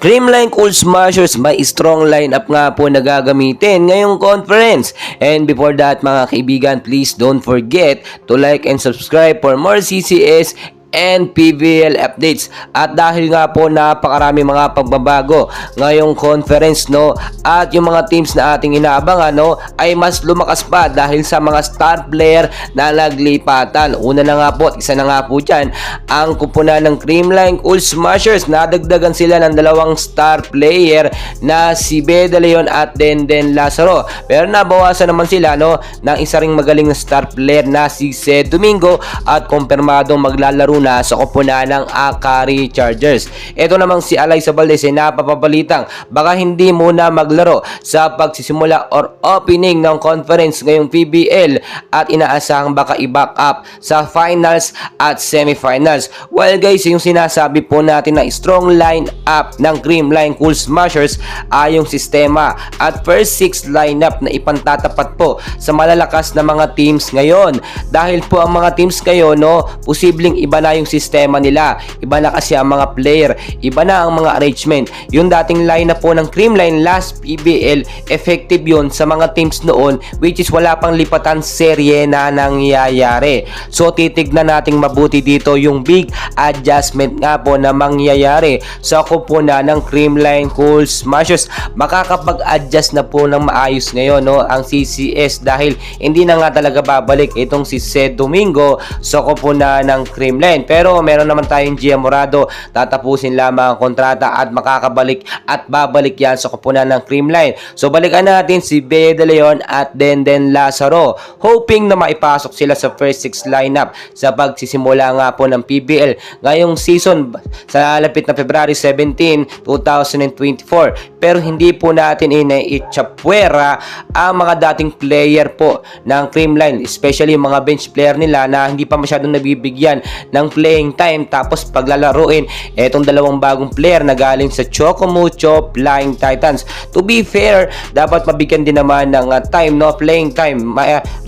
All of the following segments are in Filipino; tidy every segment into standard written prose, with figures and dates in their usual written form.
Creamline Cool Smashers may strong lineup nga po na gagamitin ngayong conference. And before that mga kaibigan, please don't forget to like and subscribe for more CCS and PBL updates. At dahil nga po napakarami mga pagbabago ngayong conference, no, at yung mga teams na ating inaabangan, no, ay mas lumakas pa dahil sa mga star player na naglipatan. Una na nga po at isa na nga po dyan ang kupunan ng Creamline Cool Smashers. Nadagdagan sila ng dalawang star player na si Beda Leon at Denden Lazaro, pero nabawasan naman sila, no, ng isa ring magaling na star player na si Sed Domingo at kumpirmadong maglalaro na sa koponan ng Akari Chargers. Ito namang si Alaysa Valdez ay napapabalitang baka hindi muna maglaro sa pagsisimula or opening ng conference ngayong PBL at inaasahang baka i-back up sa finals at semifinals. Well guys, yung sinasabi po natin na strong line up ng Creamline Cool Smashers ay yung sistema at first six lineup na ipantatapat po sa malalakas na mga teams ngayon. Dahil po ang mga teams ngayon, no, posibleng iba na yung sistema nila, iba na kasi ang mga player, iba na ang mga arrangement. Yung dating lineup po ng Creamline last PBL, effective yun sa mga teams noon, which is wala pang lipatan serye na nangyayari. So titignan nating mabuti dito yung big adjustment nga po na mangyayari sa kupunan ng Creamline Cool Smashers. Makakapag-adjust na po ng maayos ngayon, no, ang CCS dahil hindi na nga talaga babalik itong si Sed Domingo sa kupunan ng Creamline. Pero meron naman tayong Gia Morado, tatapusin lamang ang kontrata at makakabalik at babalik yan sa kupunan ng Creamline. So balikan natin si Beda Leon at Denden Lazaro, hoping na maipasok sila sa first six lineup sa pagsisimula nga po ng PBL ngayong season sa lapit na February 17, 2024. Pero hindi po natin ina-itchapwera ang mga dating player po ng Creamline, especially yung mga bench player nila na hindi pa masyadong nabibigyan ng playing time, tapos paglalaruin etong dalawang bagong player na galing sa Chocomucho Flying Titans. To be fair, dapat mabigyan din naman ng time, no, playing time.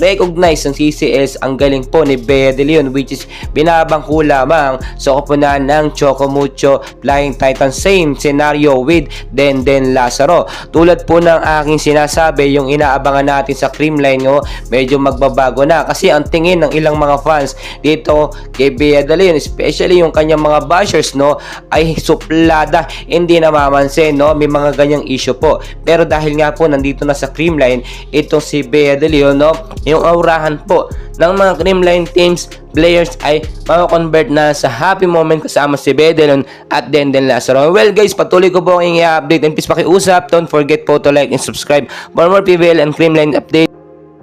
Recognize ng CCS ang galing po ni Beda Leon, which is binabangko lamang sa koponan ng Chocomucho Flying Titans. Same scenario with Denden Lazaro. Tulad po ng aking sinasabi, yung inaabangan natin sa Creamline, no, medyo magbabago na kasi ang tingin ng ilang mga fans dito kay Beda Leon, especially yung kanyang mga bashers, no, ay suplada, hindi namamansin, no, may mga ganyang issue po. Pero dahil nga po nandito na sa Creamline itong si Beda Leon, no, yung aurahan po ng mga Creamline teams players ay makakonvert na sa happy moment kasama si Beda Leon at Denden Lazaro. Well guys, patuloy ko po ang i-update and please pakiusap, don't forget po to like and subscribe for more PBL and Creamline update.